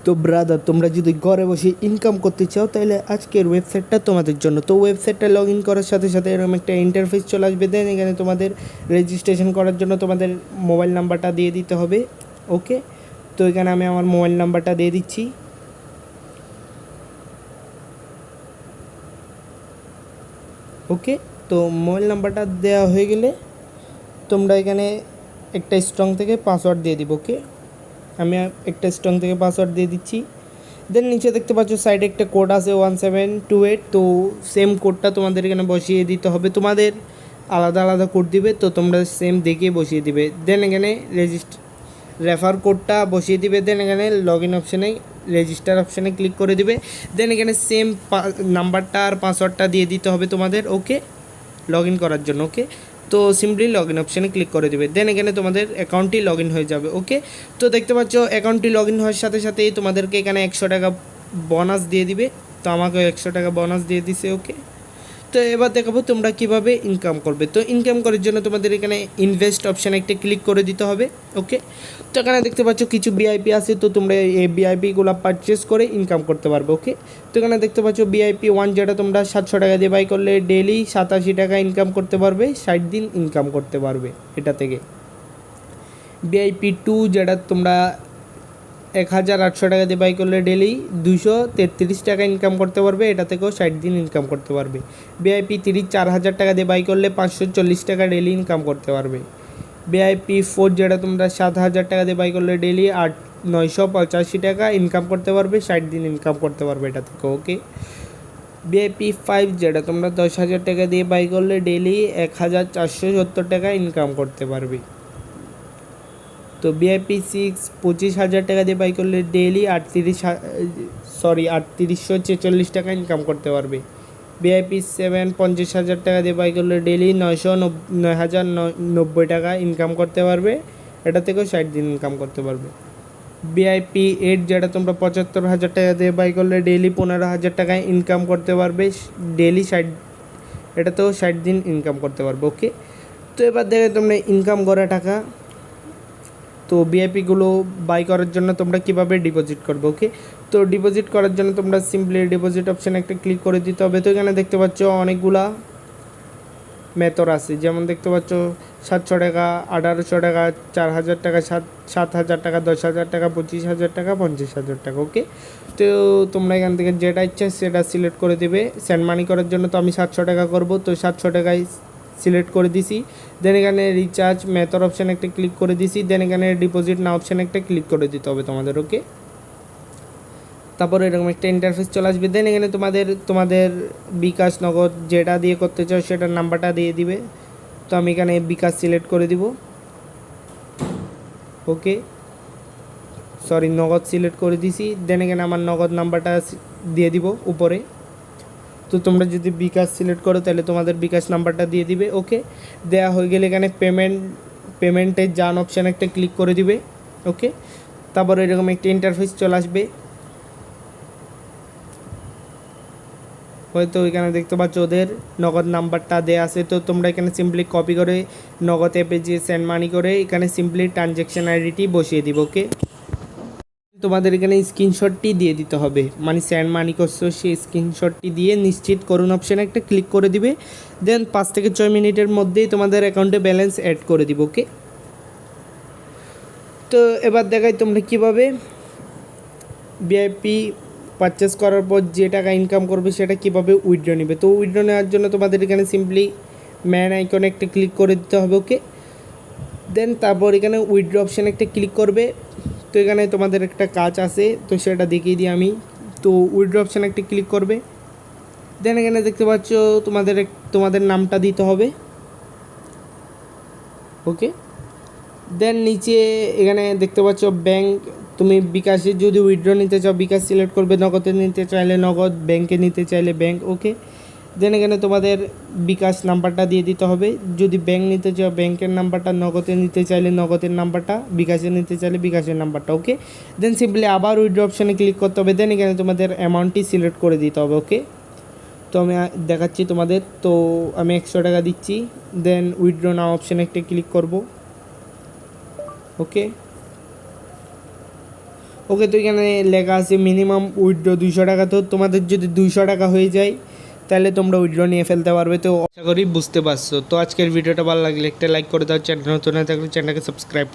তো ব্রাদার, তোমরা যদি ঘরে বসে ইনকাম করতে চাও তাহলে আজকের ওয়েবসাইটটা তোমাদের জন্য। তো ওয়েবসাইটটা লগ ইন করার সাথে সাথে এরকম একটা ইন্টারফেস চলে আসবে। দেন এখানে তোমাদের রেজিস্ট্রেশন করার জন্য তোমাদের মোবাইল নাম্বারটা দিয়ে দিতে হবে। ওকে, তো এখানে আমি আমার মোবাইল নাম্বারটা দিয়ে দিচ্ছি। ওকে, তো মোবাইল নাম্বারটা দেওয়া হয়ে গেলে তোমরা এখানে একটা স্ট্রং থেকে পাসওয়ার্ড দিয়ে দিব। ওকে, আমি একটা স্ট্রং থেকে পাসওয়ার্ড দিয়ে দিচ্ছি। দেন নিচে দেখতে পাচ্ছ সাইডে একটা কোড আছে 1728। তো সেম কোডটা তোমাদের এখানে বসিয়ে দিতে হবে। তোমাদের আলাদা আলাদা কোড দিবে, তো তোমরা সেম দেখে বসিয়ে দিবে। দেন এখানে রেফার কোডটা বসিয়ে দিবে। দেন এখানে লগ ইন অপশানে রেজিস্টার অপশানে ক্লিক করে দিবে। দেন এখানে সেম নাম্বারটা আর পাসওয়ার্ডটা দিয়ে দিতে হবে তোমাদের। ওকে, লগ ইন করার জন্য। ওকে, তো সিম্পলি লগ ইন অপশানে ক্লিক করে দেবে। দেন এখানে তোমাদের অ্যাকাউন্টটি লগ ইন হয়ে যাবে। ওকে, তো দেখতে পাচ্ছ অ্যাকাউন্টটি লগ ইন হওয়ার সাথে সাথেই তোমাদেরকে এখানে 100 টাকা বোনাস দিয়ে দিবে। তো আমাকে 100 টাকা বোনাস দিয়ে দিছে। ওকে, তো এবার দেখাবো তোমরা কিভাবে ইনকাম করবে। তো ইনকাম করার জন্য তোমাদের এখানে ইনভেস্ট অপশানে একটা ক্লিক করে দিতে হবে। ওকে, তো এখানে দেখতে পাচ্ছ কিছু ভিআইপি আছে, তো তোমরা এই ভিআইপিগুলো পারচেস করে ইনকাম করতে পারবে। ওকে, তো এখানে দেখতে পাচ্ছ ভিআইপি 1 যেটা তোমরা 700 টাকা দিয়ে বাই করলে ডেইলি 87 টাকা ইনকাম করতে পারবে, 60 দিন ইনকাম করতে পারবে এটা থেকে। ভিআইপি 2 যেটা তোমরা 1800 টাকা দিয়ে বাই করলে ডেলি 233 টাকা ইনকাম করতে পারবে, এটা থেকেও 60 দিন ইনকাম করতে পারবে। ভিআইপি 3 4000 টাকা দিয়ে বাই করলে 540 টাকা ডেলি ইনকাম করতে পারবে। ভিআইপি 4 যেটা তোমরা 7000 টাকা দিয়ে বাই করলে ডেলি 985 টাকা ইনকাম করতে পারবে, 60 দিন ইনকাম করতে পারবে এটা থেকে। ওকে, ভিআইপি 5 যেটা তোমরা 10,000 টাকা দিয়ে বাই করলে ডেলি 1470 টাকা ইনকাম করতে পারবে। তো ভিআইপি 6 25,000 টাকা দিয়ে বাই করলে ডেইলি 3846 টাকা ইনকাম করতে পারবে। ভিআইপি 7 50,000 টাকা দিয়ে বাই করলে ডেইলি 9,090 টাকা ইনকাম করতে পারবে, এটা থেকেও 60 দিন ইনকাম করতে পারবে। ভিআইপি 8 যেটা তোমরা 75,000 টাকা দিয়ে বাই করলে ডেইলি 15,000 টাকা ইনকাম করতে পারবে, ডেইলি 60, এটাতেও 60 দিন ইনকাম করতে পারবে। ওকে, তো এবার দেখে তোমরা ইনকাম করা টাকা। তো ভিআইপিগুলো বাই করার জন্য তোমরা কিভাবে ডিপোজিট করবে। ওকে, তো ডিপোজিট করার জন্য তোমরা সিম্পলি ডিপোজিট অপশানে একটা ক্লিক করে দিতে হবে। তো এখানে দেখতে পাচ্ছ অনেকগুলা মেথড আছে, যেমন দেখতে পাচ্ছ 700 টাকা, 1800 টাকা, 4000 টাকা, 7,000 টাকা, 10,000 টাকা, 25,000 টাকা, 50,000 টাকা। ওকে, তো তোমরা এখান থেকে যেটা ইচ্ছা সেটা সিলেক্ট করে দেবে। সেন্ড মানি করার জন্য তো আমি 700 টাকা করব, তো 700 টাকায় সিলেক্ট করে দিছি। দেন এখানে রিচার্জ মেথড অপশানে একটা ক্লিক করে দিছি। দেন এখানে ডিপোজিট না অপশানে একটা ক্লিক করে দিতে হবে তোমাদের। ওকে, তারপর এরকম একটা ইন্টারফেস চলে আসবে। দেন এখানে তোমাদের বিকাশ, নগদ যেটা দিয়ে করতে চাও সেটার নাম্বারটা দিয়ে দিবে। তো আমি এখানে বিকাশ সিলেক্ট করে দিব। ওকে, নগদ সিলেক্ট করে দিছি। দেন এখানে আমার নগদ নাম্বারটা দিয়ে দিব উপরে। তো তোমরা যদি বিকাশ সিলেক্ট করো তাহলে তোমাদের বিকাশ নাম্বারটা দিয়ে দিবে। ওকে, দেওয়া হয়ে গেলে এখানে পেমেন্টের যান অপশানে একটা ক্লিক করে দিবে। ওকে, তারপর এরকম একটা ইন্টারফেস চলে আসবে। হয়তো এখানে দেখতে পাচ্ছ ওদের নগদ নাম্বারটা দেওয়া আছে, তো তোমরা এখানে সিম্পলি কপি করে নগদ অ্যাপে যে সেন্ড মানি করে এখানে সিম্পলি ট্রানজ্যাকশন আইডিটি বসিয়ে দিব। ওকে, তোমাদের এখানে স্ক্রিনশটটি দিয়ে দিতে হবে, মানে সেন্ড মানি করছো সেই স্ক্রিনশটটি দিয়ে নিশ্চিত করুন অপশানে একটা ক্লিক করে দিবে। দেন 5 থেকে 6 মিনিটের মধ্যেই তোমাদের অ্যাকাউন্টে ব্যালেন্স অ্যাড করে দিব। ওকে, তো এবার দেখাই তোমরা কীভাবে ভিআইপি পারচেস করার পর যে টাকা ইনকাম করবে সেটা কীভাবে উইথড্র নেবে। তো উইথড্র নেওয়ার জন্য তোমাদের এখানে সিম্পলি ম্যান আইকনে একটা ক্লিক করে দিতে হবে। ওকে, দেন তারপর এখানে উইথড্র অপশানে একটা ক্লিক করবে। তো এখানে তোমাদের একটা কাজ আছে, তো সেটা দেখিয়ে দিই আমি। তো উইথড্র অপশানে একটা ক্লিক করবে। দেন এখানে দেখতে পাচ্ছ তোমাদের নামটা দিতে হবে। ওকে, দেন নিচে এখানে দেখতে পাচ্ছ ব্যাংক, তুমি বিকাশে যদি উইথড্র নিতে চাও বিকাশ সিলেক্ট করবে, নগদে নিতে চাইলে নগদ, ব্যাংকে নিতে চাইলে ব্যাংক। ওকে, দেন এখানে তোমাদের বিকাশ নাম্বারটা দিয়ে দিতে হবে। যদি ব্যাংক নিতে চাও ব্যাংকের নাম্বারটা, নগদে নিতে চাইলে নগদের নাম্বারটা, বিকাশে নিতে চাইলে বিকাশের নাম্বারটা। ওকে, দেন সিম্পলি আবার উইথড্র অপশানে ক্লিক করতে হবে। দেন এখানে তোমাদের অ্যামাউন্টটি সিলেক্ট করে দিতে হবে। ওকে, তো আমি দেখাচ্ছি তোমাদের। তো আমি 100 টাকা দিচ্ছি। দেন উইথড্র নাও অপশানে একটা ক্লিক করব। ওকে, ওকে, তো এখানে লেখা আছে মিনিমাম উইথড্র 200 টাকা। তো তোমাদের যদি 200 টাকা হয়ে যায় তাহলে তোমরা উইথড্র নিয়ে ফেলতে পারবে। তো আশা করি বুঝতে পারছো। তো আজকের ভিডিওটা ভালো লাগলে একটা লাইক করে দাও, চ্যানেল নতুন হয়ে থাকলে চ্যানেলকে সাবস্ক্রাইব